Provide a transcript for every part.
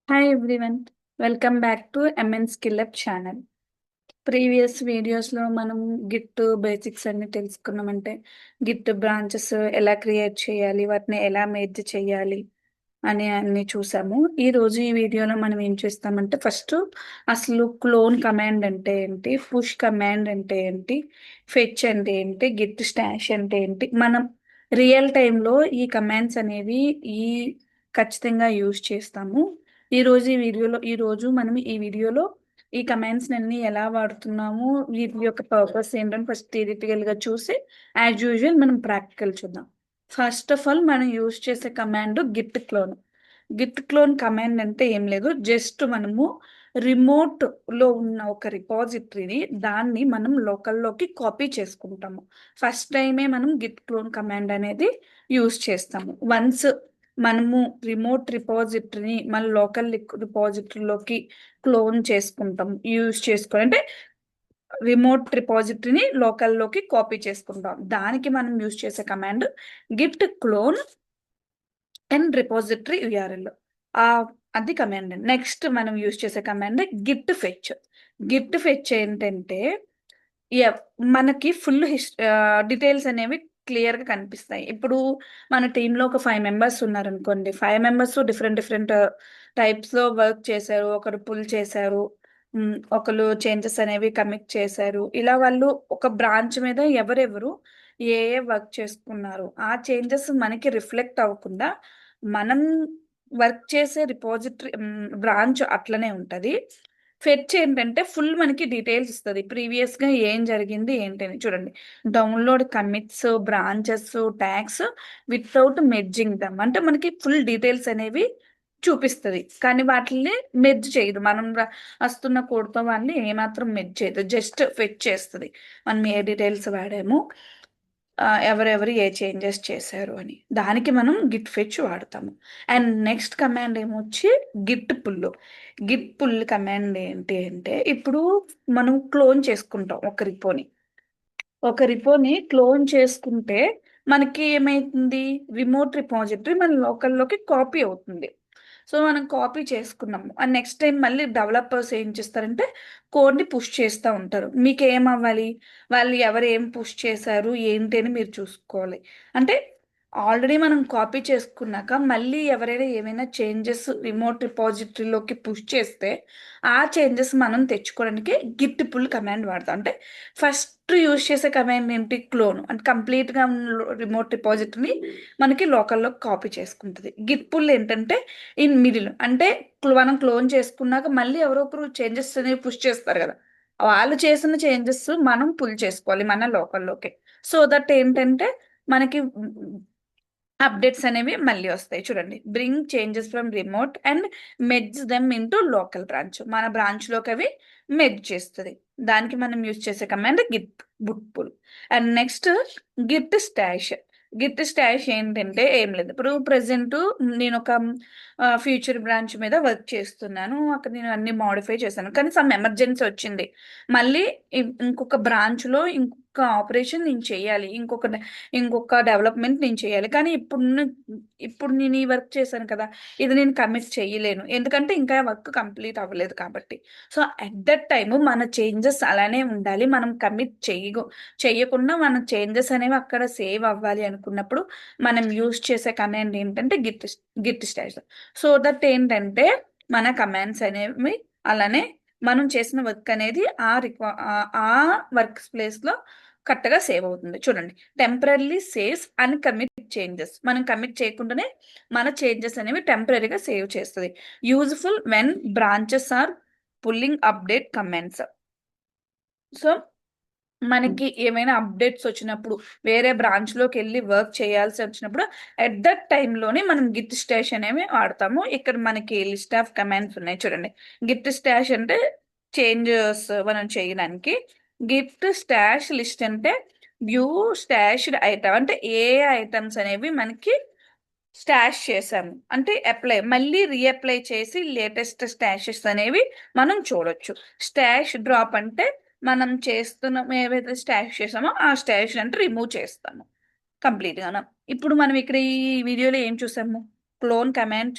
Hi everyone, welcome back to MN skill up channel. Previous వీడియోస్లో మనం Git basics అన్ని తెలుసుకున్నామంటే గిట్ బ్రాంచెస్ ఎలా క్రియేట్ చేయాలి, వాటిని ఎలా మెర్జ్ చేయాలి అని అన్ని చూసాము. ఈరోజు ఈ వీడియోలో మనం ఏం చేస్తామంటే ఫస్ట్ అసలు క్లోన్ కమాండ్ అంటే ఏంటి, పుష్ కమాండ్ అంటే ఏంటి, ఫెచ్ అంటే ఏంటి, గిట్ స్టాష్ అంటే ఏంటి, మనం రియల్ టైంలో ఈ కమాండ్స్ అనేవి ఈ ఖచ్చితంగా యూజ్ చేస్తాము. ఈ రోజు మనం ఈ వీడియోలో ఈ కమాండ్స్ అన్ని ఎలా వాడుతున్నాము, వీటి యొక్క పర్పస్ ఏంటని ఫస్ట్ థియరిటికల్ గా చూసి యాజ్ యూజువల్ మనం ప్రాక్టికల్ చూద్దాం. ఫస్ట్ ఆఫ్ ఆల్ మనం యూజ్ చేసే command Git clone. Git clone command అంటే ఏం లేదు, జస్ట్ మనము రిమోట్ లో ఉన్న ఒక రిపాజిటరీని దాన్ని మనం లోకల్లోకి కాపీ చేసుకుంటాము. ఫస్ట్ టైమే మనం గిట్ క్లోన్ కమాండ్ అనేది యూజ్ చేస్తాము. వన్స్ మనము రిమోట్ రిపాజిటరీని మన లోకల్ రిపాజిటరీలోకి క్లోన్ చేసుకుంటాం, యూజ్ చేసుకొని అంటే రిమోట్ రిపాజిటరీని లోకల్లోకి కాపీ చేసుకుంటాం. దానికి మనం యూజ్ చేసే command Git clone and repository URL. ఆ అది కమాండ్. నెక్స్ట్ మనం యూజ్ చేసే command Git fetch. Git fetch ఏంటంటే యా- మనకి ఫుల్ డీటెయిల్స్ అనేవి క్లియర్ గా కనిపిస్తాయి. ఇప్పుడు మన టీంలో ఒక 5 మెంబర్స్ ఉన్నారు అనుకోండి, 5 మెంబర్స్ డిఫరెంట్ డిఫరెంట్ టైప్స్ లో వర్క్ చేశారు. ఒకరు పుల్ చేశారు, ఒకరు చేంజెస్ అనేవి కమిట్ చేశారు. ఇలా వాళ్ళు ఒక బ్రాంచ్ మీద ఎవరెవరు ఏ ఏ వర్క్ చేసుకున్నారు ఆ చేంజెస్ మనకి రిఫ్లెక్ట్ అవ్వకుండా మనం వర్క్ చేసే రిపాజిటరీ బ్రాంచ్ అట్లనే ఉంటది. ఫెచ్ ఏంటంటే ఫుల్ మనకి డీటెయిల్స్ ఇస్తుంది, ప్రీవియస్ గా ఏం జరిగింది ఏంటని. చూడండి, download commits, branches, tags without merging them అంటే మనకి ఫుల్ డీటెయిల్స్ అనేవి చూపిస్తుంది, కానీ వాటిని మెర్జ్ చేయదు. మనం వస్తున్న కోడ్తో వాళ్ళని ఏమాత్రం మెర్జ్ చేయదు, జస్ట్ ఫెచ్ చేస్తుంది మనం ఏ డీటెయిల్స్ వాడాము, ఎవరెవరు ఏ చేంజెస్ చేశారు అని. దానికి మనం గిట్ ఫెచ్ వాడతాము. అండ్ నెక్స్ట్ కమాండ్ ఏమొచ్చి git pull. Git pull command ఏంటి అంటే, ఇప్పుడు మనం క్లోన్ చేసుకుంటాం ఒక రిపోని క్లోన్ చేసుకుంటే మనకి ఏమైతుంది, రిమోట్ రిపాజిటరీ మన లోకల్లోకి కాపీ అవుతుంది. సో మనం కాపీ చేసుకున్నాము అండ్ నెక్స్ట్ టైం మళ్ళీ డెవలపర్స్ ఏం చేస్తారంటే కోడ్ని పుష్ చేస్తూ ఉంటారు. మీకు ఏం అవ్వాలి, వాళ్ళు ఎవరు ఏం పుష్ చేశారు ఏంటి అని మీరు చూసుకోవాలి. అంటే ఆల్రెడీ మనం కాపీ చేసుకున్నాక మళ్ళీ ఎవరైనా ఏమైనా చేంజెస్ రిమోట్ రిపాజిటరీలోకి పుష్ చేస్తే ఆ చేంజెస్ మనం తెచ్చుకోవడానికి గిట్ పుల్ కమాండ్ వాడతాం. అంటే ఫస్ట్ యూజ్ చేసే కమాండ్ ఏంటి, క్లోన్ అంటే కంప్లీట్ గా రిమోట్ రిపాజిటరీని మనకి లోకల్లో కాపీ చేసుకుంటుంది. గిట్ పుల్ ఏంటంటే ఇన్ మిడిల్, అంటే మనం క్లోన్ చేసుకున్నాక మళ్ళీ ఎవరో ఒకరు చేంజెస్ అనేవి పుష్ చేస్తారు కదా, వాళ్ళు చేసిన చేంజెస్ మనం పుల్ చేసుకోవాలి మన లోకల్లోకి. సో దట్ ఏంటంటే మనకి అప్డేట్స్ అనేవి మళ్ళీ వస్తాయి. చూడండి, bring changes from remote and merge them into local branch, మన బ్రాంచ్ లోకి అవి మెర్జ్ చేస్తుంది. దానికి మనం యూజ్ చేసే command Git but pull. And next Git stash. Git stash ఏంటంటే ఏం లేదు, ఇప్పుడు ప్రెసెంట్ నేను ఒక ఫ్యూచర్ బ్రాంచ్ మీద వర్క్ చేస్తున్నాను, అక్కడ నేను అన్ని మాడిఫై చేశాను, కానీ సమ్ ఎమర్జెన్సీ వచ్చింది, మళ్ళీ ఇంకొక బ్రాంచ్ లో ఇంకొక ఆపరేషన్ నేను చేయాలి, ఇంకొక డెవలప్మెంట్ నేను చేయాలి. కానీ ఇప్పుడు నేను ఈ వర్క్ చేశాను కదా, ఇది నేను కమిట్ చేయలేను ఎందుకంటే ఇంకా వర్క్ కంప్లీట్ అవ్వలేదు కాబట్టి. సో అట్ దట్ టైమ్ మన చేంజెస్ అలానే ఉండాలి, మనం కమిట్ చేయకుండా మన చేంజెస్ అనేవి అక్కడ సేవ్ అవ్వాలి అనుకున్నప్పుడు మనం యూజ్ చేసే కమాండ్ ఏంటంటే గిట్ స్టాష్. సో దట్ ఏంటంటే మన కమాండ్స్ అనేవి అలానే మనం చేసిన వర్క్ అనేది ఆ వర్క్ ప్లేస్ లో కరెక్ట్గా సేవ్ అవుతుంది. చూడండి, temporary saves and commit changes, మనం కమిట్ చేయకుండానే మన చేంజెస్ అనేవి టెంపరీగా సేవ్ చేస్తుంది. Useful when branches are pulling update comments. So మనకి ఏమైనా అప్డేట్స్ వచ్చినప్పుడు వేరే బ్రాంచ్ లోకి వెళ్ళి వర్క్ చేయాల్సి వచ్చినప్పుడు అట్ దట్ టైంలోనే మనం గిట్ స్టాష్ అనేవి వాడతాము. ఇక్కడ మనకి లిస్ట్ ఆఫ్ కమాండ్స్ ఉన్నాయి. చూడండి, గిట్ స్టాష్ అంటే చేంజెస్ మనం చేయడానికి, గిట్ స్టాష్ లిస్ట్ అంటే వ్యూ స్టాష్డ్ ఐటమ్ అంటే ఏ ఐటమ్స్ అనేవి మనకి స్టాష్ చేసాము అంటే మళ్ళీ రీఅప్లై చేసి లేటెస్ట్ స్టాషెస్ అనేవి మనం చూడొచ్చు. స్టాష్ డ్రాప్ అంటే మనం చేస్తున్నాం ఏవైతే స్టాష్ చేసామో ఆ స్టాష్ అంటే రిమూవ్ చేస్తాము కంప్లీట్ గాను. ఇప్పుడు మనం ఇక్కడ ఈ వీడియోలో ఏం చూసాము, క్లోన్ కమాండ్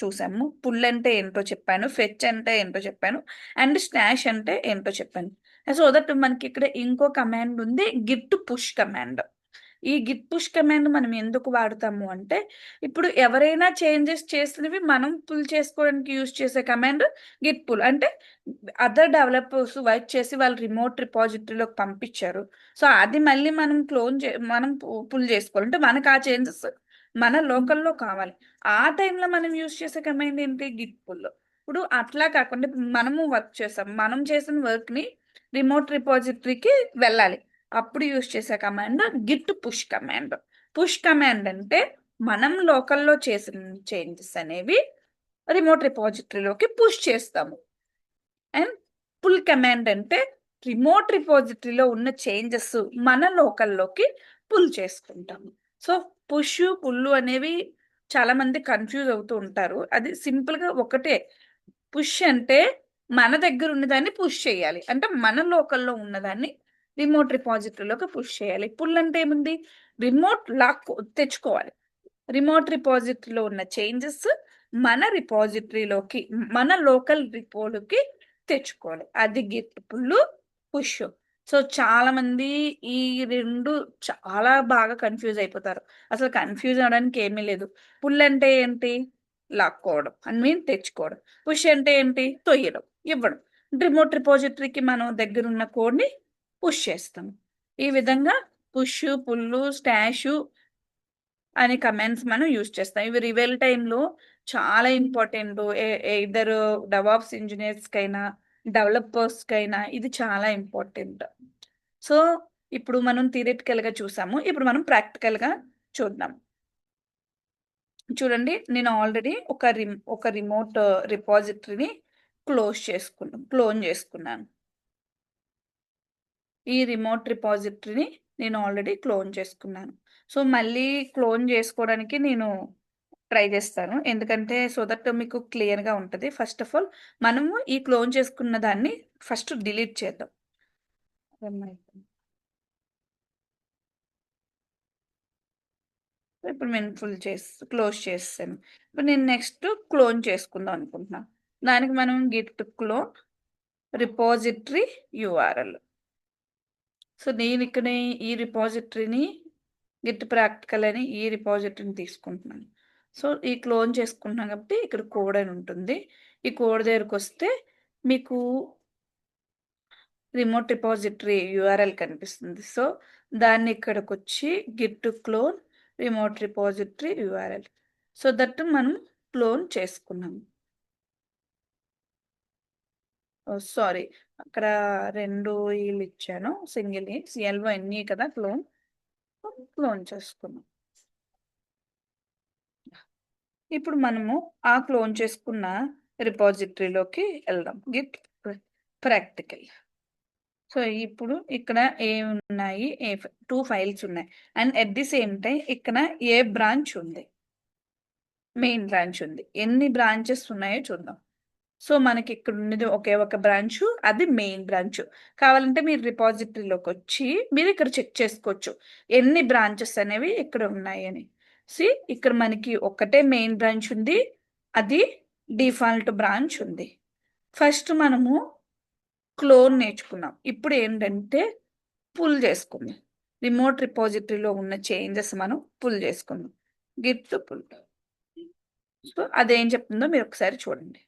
చూసాము. పుల్ అంటే ఏంటో చెప్పాను, ఫెచ్ అంటే ఏంటో చెప్పాను, అండ్ స్టాష్ అంటే ఏంటో చెప్పాను. సో దట్ మనకి ఇక్కడ ఇంకో కమాండ్ ఉంది, గిట్ పుష్ కమాండ్. ఈ గిట్ పుష్ కమాండ్ మనం ఎందుకు వాడతాము అంటే, ఇప్పుడు ఎవరైనా చేంజెస్ చేసినవి మనం పుల్ చేసుకోవడానికి యూజ్ చేసే కమాండ్ గిట్ పుల్. అంటే అదర్ డెవలపర్స్ వర్క్ చేసి వాళ్ళు రిమోట్ రిపాజిటరీలోకి పంపించారు. సో అది మళ్ళీ మనం మనం పుల్ చేసుకోవాలి. అంటే మనకు ఆ చేంజెస్ మన లోకల్లో కావాలి. ఆ టైంలో మనం యూజ్ చేసే కమాండ్ ఏంటి, గిట్ పుల్. ఇప్పుడు అట్లా కాకుండా ఇప్పుడు మనము వర్క్ చేసాం, మనం చేసిన వర్క్ ని రిమోట్ రిపాజిటరీకి వెళ్ళాలి. అప్పుడు యూజ్ చేసే command Git push command. Push command అంటే మనం లోకల్లో చేసిన చేంజెస్ అనేవి రిమోట్ రిపాజిటరీలోకి పుష్ చేస్తాము. అండ్ పుల్ కమాండ్ అంటే రిమోట్ రిపాజిటరీలో ఉన్న చేంజెస్ మన లోకల్లోకి పుల్ చేసుకుంటాము. సో పుష్ పుల్లు అనేవి చాలా మంది కన్ఫ్యూజ్ అవుతూ ఉంటారు. అది సింపుల్ గా ఒకటే. పుష్ అంటే మన దగ్గర ఉన్నదాన్ని పుష్ చేయాలి, అంటే మన లోకల్లో ఉన్నదాన్ని రిమోట్ రిపాజిటరీలోకి పుష్ చేయాలి. పుల్ అంటే ఏముంది, రిమోట్ లాక్ తెచ్చుకోవాలి. రిమోట్ రిపాజిటరీలో ఉన్న చేంజెస్ మన రిపాజిటరీలోకి, మన లోకల్ రిపోలోకి తెచ్చుకోవాలి. అది గిట్ పుల్, పుష్. సో చాలా మంది ఈ రెండు చాలా బాగా కన్ఫ్యూజ్ అయిపోతారు. అసలు కన్ఫ్యూజ్ అవడానికి ఏమీ లేదు. పుల్ అంటే ఏంటి, లాక్కోవడం ఐ మీన్ తెచ్చుకోవడం. పుష్ అంటే ఏంటి, తొయ్యడం, ఇవ్వడం. రిమోట్ రిపాజిటరీకి మనం దగ్గర ఉన్న కోడ్ని పుష్ చేస్తాం. ఈ విధంగా పుష్, పుల్లు, స్టాషు అనే కమాండ్స్ మనం యూజ్ చేస్తాం. ఇవి రివెల్ టైంలో చాలా ఇంపార్టెంట్. ఇద్దరు డెవాప్స్ ఇంజనీర్స్ కైనా డెవలపర్స్ కైనా ఇది చాలా ఇంపార్టెంట్. సో ఇప్పుడు మనం థియరిటికల్ గా చూసాము, ఇప్పుడు మనం ప్రాక్టికల్ గా చూద్దాం. చూడండి, నేను ఆల్రెడీ ఒక రిమోట్ రిపాజిటరీని క్లోన్ చేసుకున్నాను. ఈ రిమోట్ రిపాజిటరీని నేను ఆల్రెడీ క్లోన్ చేసుకున్నాను. సో మళ్ళీ క్లోన్ చేసుకోవడానికి నేను ట్రై చేస్తాను, ఎందుకంటే సో దట్ మీకు క్లియర్గా ఉంటుంది. ఫస్ట్ ఆఫ్ ఆల్ మనము ఈ క్లోన్ చేసుకున్న దాన్ని ఫస్ట్ డిలీట్ చేద్దాం. ఇప్పుడు నేను క్లోజ్ చేస్తాను. ఇప్పుడు నేను నెక్స్ట్ క్లోన్ చేసుకుందాం అనుకుంటున్నాను. దానికి మనం Git clone repository URL. So నేను ఇక్కడ ఈ రిపాజిటరీని గిట్ ప్రాక్టికల్ అని ఈ రిపాజిటరీని తీసుకుంటున్నాను. సో ఈ క్లోన్ చేసుకుంటున్నాం కాబట్టి ఇక్కడ కోడ్ అని ఉంటుంది. ఈ కోడ్ దగ్గరకు వస్తే మీకు రిమోట్ రిపాజిటరీ యూఆర్ఎల్ కనిపిస్తుంది. సో దాన్ని ఇక్కడికి వచ్చి Git clone remote repository URL. So that మనం క్లోన్ చేసుకున్నాం. సారీ, అక్కడ 2 ఈలు ఇచ్చాను, సింగిల్ ఈ సిఎల్ఓ ఎన్ని కదా క్లోన్ చేసుకున్నాం. ఇప్పుడు మనము ఆ క్లోన్ చేసుకున్న రిపాజిటరీలోకి వెళ్దాం, గిట్ ప్రాక్టికల్. సో ఇప్పుడు ఇక్కడ ఏమున్నాయి, 2 ఫైల్స్ ఉన్నాయి. And at the same time ఇక్కడ ఏ బ్రాంచ్ ఉంది, మెయిన్ బ్రాంచ్ ఉంది. ఎన్ని బ్రాంచెస్ ఉన్నాయో చూద్దాం. సో మనకి ఇక్కడ ఉన్నది ఒకే ఒక బ్రాంచ్, అది మెయిన్ బ్రాంచ్. కావాలంటే మీరు రిపాజిటరీలోకి వచ్చి మీరు ఇక్కడ చెక్ చేసుకోవచ్చు ఎన్ని బ్రాంచెస్ అనేవి ఇక్కడ ఉన్నాయి అని. ఇక్కడ మనకి ఒక్కటే మెయిన్ బ్రాంచ్ ఉంది, అది డిఫాల్ట్ బ్రాంచ్ ఉంది. ఫస్ట్ మనము క్లోన్ నేర్చుకున్నాం. ఇప్పుడు ఏంటంటే పుల్ చేసుకుందాం. రిమోట్ రిపాజిటరీలో ఉన్న చేంజెస్ మనం పుల్ చేసుకుందాం. Git pull. సో అదేం చెప్తుందో మీరు ఒకసారి చూడండి.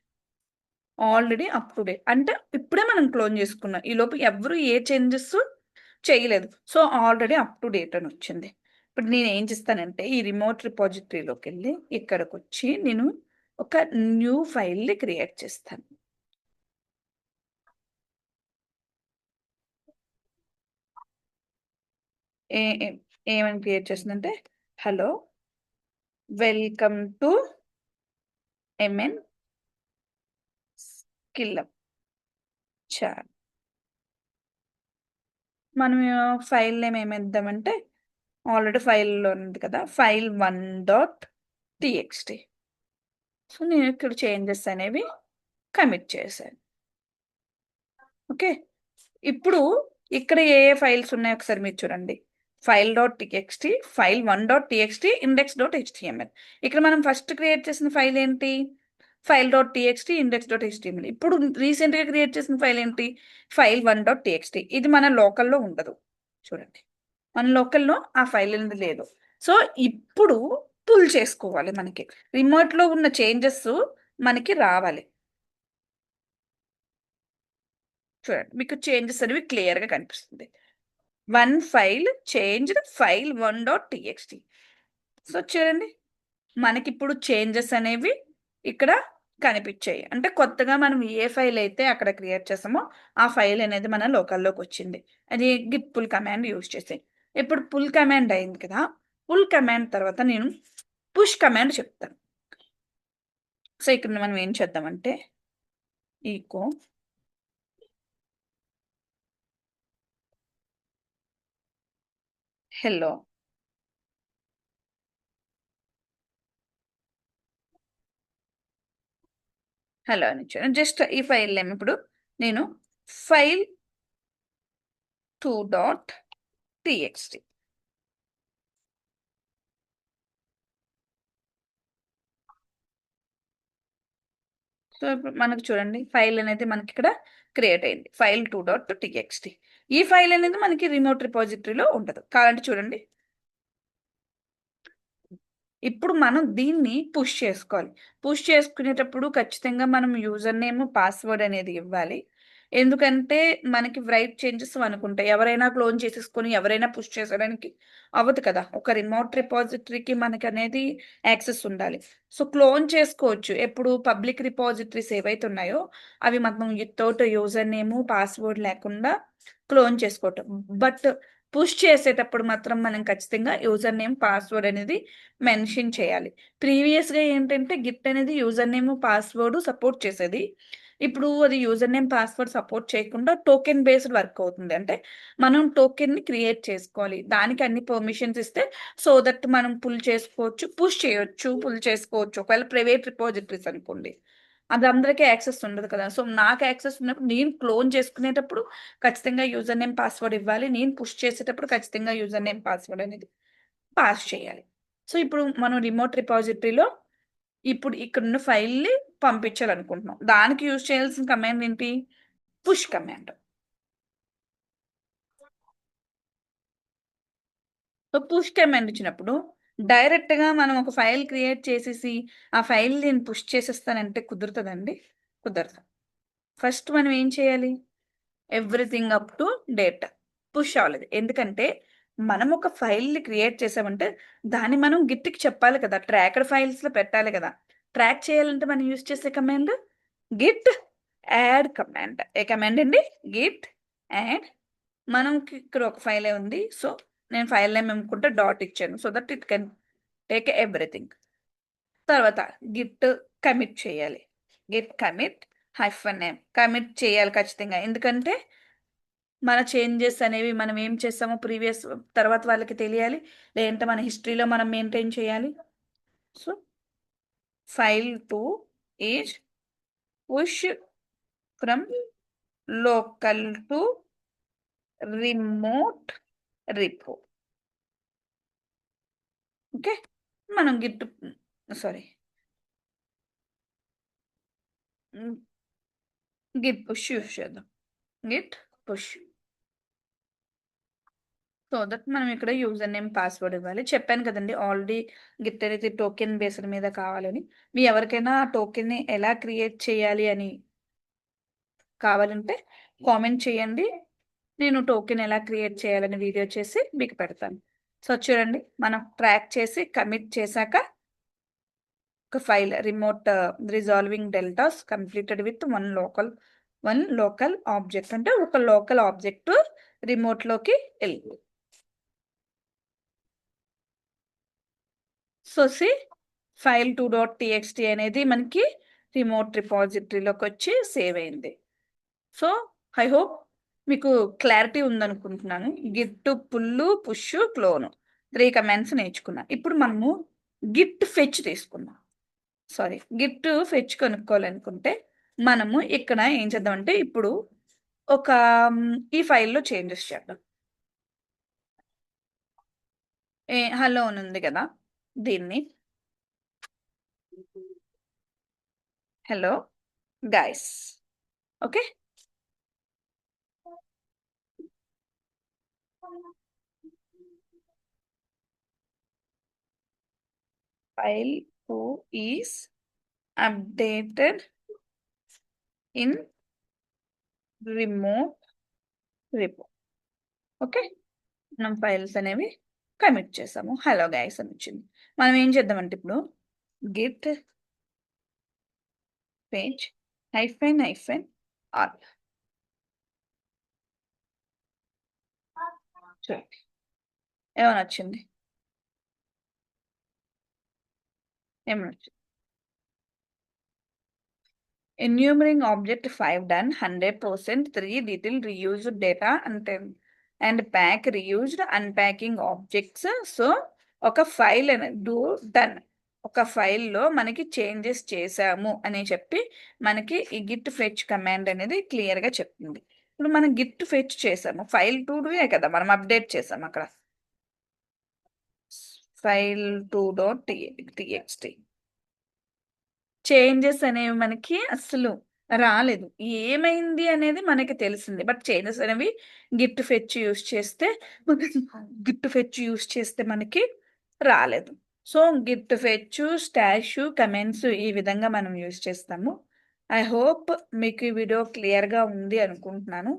ఆల్రెడీ అప్ టు డేట్ అంటే ఇప్పుడే మనం క్లోన్ చేసుకున్నాం, ఈ లోపు ఎవరు ఏ చేంజెస్ చేయలేదు. So already up to date అని వచ్చింది. ఇప్పుడు నేను ఏం చేస్తానంటే ఈ రిమోట్ రిపాజిటరీలోకి వెళ్ళి ఇక్కడికి వచ్చి నేను ఒక న్యూ ఫైల్ని క్రియేట్ చేస్తాను. ఏమని క్రియేట్ చేస్తుందంటే, hello welcome to MN skill chat. మనం ఫైల్ నేమ్ ఏమిద్దామంటే, ఆల్రెడీ ఫైల్లో ఉంది కదా, file1.txt. సో నేను ఇక్కడ చేంజెస్ అనేవి కమిట్ చేశాను. ఓకే, ఇప్పుడు ఇక్కడ ఏ ఫైల్స్ ఉన్నాయో ఒకసారి మీరు చూడండి. File dot TXT, file 1.txt, index.html. ఇక్కడ మనం ఫస్ట్ క్రియేట్ చేసిన ఫైల్ ఏంటి? File dot TXT, index.html. ఇప్పుడు రీసెంట్గా క్రియేట్ చేసిన ఫైల్ ఏంటి? File 1.txt. ఇది మన లోకల్లో ఉండదు. చూడండి, మన లోకల్లో ఆ ఫైల్ అనేది లేదు. సో ఇప్పుడు పుల్ చేసుకోవాలి. మనకి రిమోట్లో ఉన్న చేంజెస్ మనకి రావాలి. చూడండి, మీకు చేంజెస్ అనేవి క్లియర్గా కనిపిస్తుంది. One file changed, file 1.txt. So చూడండి, మనకి ఇప్పుడు చేంజెస్ అనేవి ఇక్కడ కనిపించాయి. అంటే కొత్తగా మనం ఏ ఫైల్ అయితే అక్కడ క్రియేట్ చేసామో ఆ ఫైల్ అనేది మన లోకల్లోకి వచ్చింది. అది గిట్ పుల్ కమాండ్ యూజ్ చేసి. ఇప్పుడు పుల్ కమాండ్ అయింది కదా, పుల్ కమాండ్ తర్వాత నేను పుష్ కమాండ్ చెప్తాను. సో ఇక్కడ మనం ఏం చేద్దామంటే ఈకో హెల్లో హలో అని ఇచ్చాను. జస్ట్ ఈ ఫైల్ నేమ్ ఇప్పుడు నేను ఫైల్ 2.txt. సో ఇప్పుడు మనకు చూడండి, ఫైల్ అనేది మనకి ఇక్కడ క్రియేట్ అయింది, ఫైల్ 2.txt. ఈ ఫైల్ అనేది మనకి రిమోట్ రిపాజిటరీలో ఉండదు. కావాలంటే చూడండి, ఇప్పుడు మనం దీన్ని పుష్ చేసుకోవాలి. పుష్ చేసుకునేటప్పుడు ఖచ్చితంగా మనం యూజర్ నేమ్, పాస్వర్డ్ అనేది ఇవ్వాలి. ఎందుకంటే మనకి రైట్ చేంజెస్ అనుకుంటాయి. ఎవరైనా క్లోన్ చేసేసుకొని ఎవరైనా పుష్ చేసేయడానికి అవ్వదు కదా. ఒక రిమోట్ రిపాజిటరీకి మనకి అనేది యాక్సెస్ ఉండాలి. సో క్లోన్ చేసుకోవచ్చు. ఎప్పుడు పబ్లిక్ రిపాజిటరీస్ ఏవైతే ఉన్నాయో అవి మనం వితౌట్ యూజర్ నేమ్, పాస్వర్డ్ లేకుండా క్లోన్ చేసుకోవటం. బట్ పుష్ చేసేటప్పుడు మాత్రం మనం ఖచ్చితంగా యూజర్ నేమ్, పాస్వర్డ్ అనేది మెన్షన్ చేయాలి. ప్రీవియస్‌గా ఏంటంటే గిట్ అనేది యూజర్ నేమ్, పాస్వర్డ్ సపోర్ట్ చేసేది. ఇప్పుడు అది యూజర్ నేమ్, పాస్వర్డ్ సపోర్ట్ చేయకుండా టోకెన్ బేస్డ్ వర్క్ అవుతుంది. అంటే మనం టోకెన్‌ని క్రియేట్ చేసుకోవాలి. దానికి అన్ని పర్మిషన్స్ ఇస్తే సో దట్ మనం పుల్ చేసుకోవచ్చు, పుష్ చేయొచ్చు, పుల్ చేసుకోవచ్చు. ఒకవేళ ప్రైవేట్ రిపాజిటరీస్ అనుకోండి, అది అందరికీ యాక్సెస్ ఉండదు కదా. సో నాకు యాక్సెస్ ఉన్నప్పుడు నేను క్లోన్ చేసుకునేటప్పుడు ఖచ్చితంగా యూజర్ నేమ్, పాస్వర్డ్ ఇవ్వాలి. నేను పుష్ చేసేటప్పుడు ఖచ్చితంగా యూజర్ నేమ్, పాస్వర్డ్ అనేది పాస్ చేయాలి. సో ఇప్పుడు మనం రిమోట్ రిపాజిటరీలో ఇప్పుడు ఇక్కడున్న ఫైల్‌ని పంపించాలనుకుంటున్నాం. దానికి యూజ్ చేయాల్సిన కమాండ్ ఏంటి? Push command. So push command ఇచ్చినప్పుడు డైరెక్ట్‌గా మనం ఒక ఫైల్ క్రియేట్ చేసేసి ఆ ఫైల్ నేను పుష్ చేసేస్తానంటే కుదురుతదండి? కుదరదు. ఫస్ట్ మనం ఏం చేయాలి? Everything up to date push అవ్వలేదు. ఎందుకంటే మనం ఒక ఫైల్‌ని క్రియేట్ చేసామంటే దాన్ని మనం గిట్‌కి చెప్పాలి కదా. ట్రాక్డ్ ఫైల్స్‌లో పెట్టాలి కదా. ట్రాక్ చేయాలంటే మనం యూజ్ చేసే కమాండ్ గిట్ యాడ్ కమాండ్. ఏ కమాండ్ అండి? Git add. మనకి ఇక్కడ ఒక ఫైలే ఉంది. సో నేను ఫైల్ నేమ్ అనుకుంటే డాట్ ఇచ్చాను. So that it can take everything. తర్వాత గిట్ కమిట్ చేయాలి. Git commit hyphen name. Commit చేయాలి ఖచ్చితంగా. ఎందుకంటే మన చేంజెస్ అనేవి మనం ఏం చేస్తామో ప్రీవియస్ తర్వాత వాళ్ళకి తెలియాలి. లేదంటే మన హిస్టరీలో మనం మెయింటైన్ చేయాలి. So file 2 is push from local to remote repo. Okay. మనం git sorry git push use చేద్దాం. Git push. సో దట్ మనం ఇక్కడ యూజర్ నేమ్, పాస్వర్డ్ ఇవ్వాలి. చెప్పాను కదండీ ఆల్రెడీ గిట్ అనేది టోకెన్ బేస్డ్ మీద కావాలని. మీ ఎవరికైనా ఆ టోకెన్‌ని ఎలా క్రియేట్ చేయాలి అని కావాలంటే కామెంట్ చేయండి. నేను టోకెన్ ఎలా క్రియేట్ చేయాలని వీడియో చేసి మీకు పెడతాను. సో చూడండి, మనం ట్రాక్ చేసి కమిట్ చేశాక ఒక file remote resolving deltas completed with one local object. అంటే ఒక లోకల్ ఆబ్జెక్ట్ రిమోట్‌లోకి ఎళ్ళింది. సో ఫైల్ 2.txt అనేది మనకి రిమోట్ రిపాజిటరీలోకి వచ్చి సేవ్ అయింది. సో ఐ హోప్ మీకు క్లారిటీ ఉందనుకుంటున్నాను. Git pull, push, clone 3 commands నేర్చుకున్నా. ఇప్పుడు మనము గిట్ ఫెచ్ తీసుకుందాం. సారీ, గిట్ ఫెచ్ కనుక్కోవాలనుకుంటే మనము ఇక్కడ ఏం చేద్దామంటే ఇప్పుడు ఒక ఈ ఫైల్‌లో చేంజెస్ చేద్దాం. హలో అని ఉంది కదా, దీన్ని hello guys. Okay. File two is updated in remote repo. Okay. మనం ఫైల్స్ అనేవి కమిట్ చేసాము. హలో గైస్ అని వచ్చింది. మనం ఏం చేద్దామంటే ఇప్పుడు గిట్ పేజ్ -ఆర్ చూడండి ఏమని వచ్చింది. ఏమని వచ్చింది? Enumerating object 5 done, 100%, 3 detailed reused data and pack reused unpacking objects. So ఒక ఫైల్ డూ డన్, ఒక ఫైల్లో మనకి చేంజెస్ చేసాము అని చెప్పి మనకి ఈ గిట్ ఫెచ్ కమాండ్ అనేది క్లియర్గా చెప్తుంది. ఇప్పుడు మనం గిట్ ఫెచ్ చేసాము, ఫైల్ టూడే కదా మనం అప్డేట్ చేసాము అక్కడ, pile two dot TXT. Changes అనేవి మనకి అస్సలు రాలేదు. ఏమైంది అనేది మనకి తెలిసింది. బట్ చేంజెస్ అనేవి గిట్ ఫెచ్ యూస్ చేస్తే మనకి రాలేదు. So Git fetch, stash, comments ఈ విధంగా మనం యూస్ చేస్తాము. ఐ హోప్ మీకు ఈ వీడియో క్లియర్గా ఉంది అనుకుంటున్నాను.